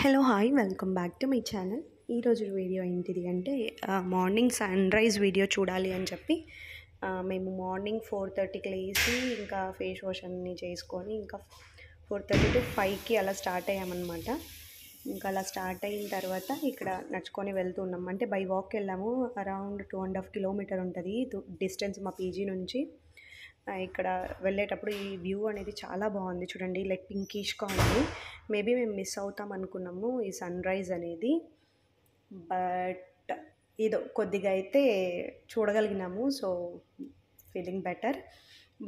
Hello hi welcome back to my channel. ఈరోజు video ఏంటిది అంటే మార్నింగ్ సన్ రైజ్ వీడియో చూడాలి అని చెప్పి మేము మార్నింగ్ 4:30కి లేచి ఇంకా ఫేస్ వాష్ అన్నీ చేసుకొని ఇంకా 4:30 to 5కి అలా స్టార్ట్ అయ్యామన్నమాట. ఇంకా అలా స్టార్ట్ అయిన తర్వాత ఇక్కడ నడుచుకొని వెళ్తున్నాం. అంటే బై వాక్ వెళ్ళాము. అరౌండ్ 2.5 కిలోమీటర్ ఉంటుంది డిస్టెన్స్ మా పీజీ నుంచి. ఇక్కడ వెళ్ళేటప్పుడు ఈ వ్యూ అనేది చాలా బాగుంది చూడండి, లైక్ పింకిష్గా ఉంది. మేబీ మేము మిస్ అవుతాం అనుకున్నాము ఈ సన్ రైజ్ అనేది, బట్ ఏదో కొద్దిగా అయితే చూడగలిగినాము. So feeling better.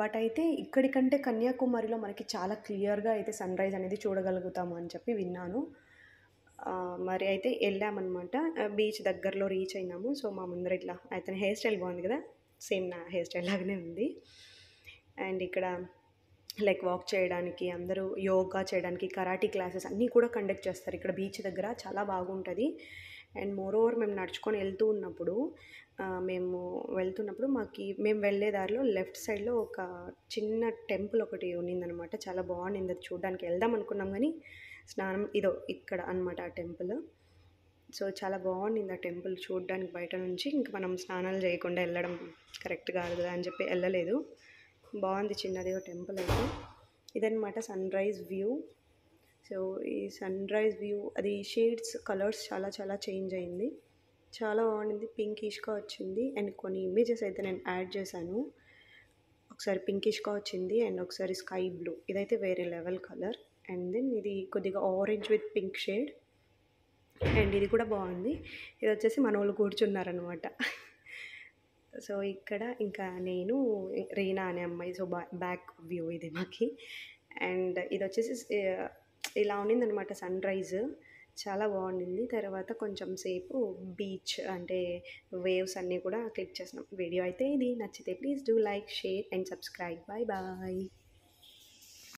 బట్ అయితే ఇక్కడికంటే కన్యాకుమారిలో మనకి చాలా క్లియర్గా అయితే సన్ రైజ్ అనేది చూడగలుగుతాము అని చెప్పి విన్నాను. మరి అయితే వెళ్ళామన్నమాట. బీచ్ దగ్గరలో రీచ్ అయినాము. సో మా ముందర ఇట్లా అతని హెయిర్ స్టైల్ బాగుంది కదా, సేమ్ నా హెయిర్ స్టైల్ లాగానే ఉంది. అండ్ ఇక్కడ లైక్ వాక్ చేయడానికి, అందరూ యోగా చేయడానికి, కరాటీ క్లాసెస్ అన్నీ కూడా కండక్ట్ చేస్తారు ఇక్కడ బీచ్ దగ్గర. చాలా బాగుంటుంది. అండ్ మోర్ ఓవర్ మేము నడుచుకొని మేము వెళ్ళే దారిలో లెఫ్ట్ సైడ్లో ఒక చిన్న టెంపుల్ ఒకటి ఉన్నిందనమాట. చాలా బాగుండింది అది చూడడానికి. వెళ్దాం అనుకున్నాం కానీ ఇక్కడ అనమాట ఆ టెంపుల్. సో చాలా బాగుండింది ఆ టెంపుల్ చూడడానికి బయట నుంచి. ఇంకా మనం స్నానాలు చేయకుండా వెళ్ళడం కరెక్ట్ కాదు కదా అని చెప్పి వెళ్ళలేదు. బాగుంది చిన్నదిగా టెంపుల్ అయితే. ఇదనమాట సన్ రైజ్ వ్యూ. సో ఈ సన్ రైజ్ వ్యూ అది షేడ్స్ కలర్స్ చాలా చాలా చేంజ్ అయింది. చాలా బాగుండింది, పింకిష్గా వచ్చింది. అండ్ కొన్ని ఇమేజెస్ అయితే నేను యాడ్ చేశాను. ఒకసారి పింకిష్గా వచ్చింది అండ్ ఒకసారి స్కై బ్లూ, ఇదైతే వేరే లెవెల్ కలర్. అండ్ దెన్ ఇది కొద్దిగా orange with pink shade. And ఇది కూడా బాగుంది. ఇది వచ్చేసి మన వాళ్ళు కూర్చున్నారనమాట. సో ఇక్కడ ఇంకా నేను, రీనా అనే అమ్మాయి. సో బ్యాక్ వ్యూ ఇది మాకి. అండ్ ఇది వచ్చేసి ఇలా ఉన్నిందనమాట సన్ రైజ్. చాలా బాగుండింది. తర్వాత కొంచెం సేపు బీచ్ అంటే వేవ్స్ అన్నీ కూడా క్లిక్ చేసినాం. వీడియో అయితే ఇది నచ్చితే please do like, share and subscribe. Bye bye.